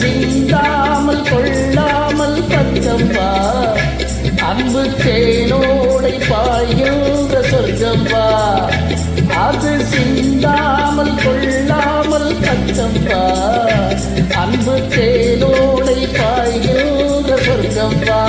சிந்தாமல் கொள்ளாமல் பக்கம் வா, அன்பு தேனோடை பாய்கின்ற சொர்க்கம் வா. அது சிந்தாமல் கொள்ளாமல் பக்கம் வா, அன்பு தேனோடை பாய்கின்ற சொர்க்கம் வா.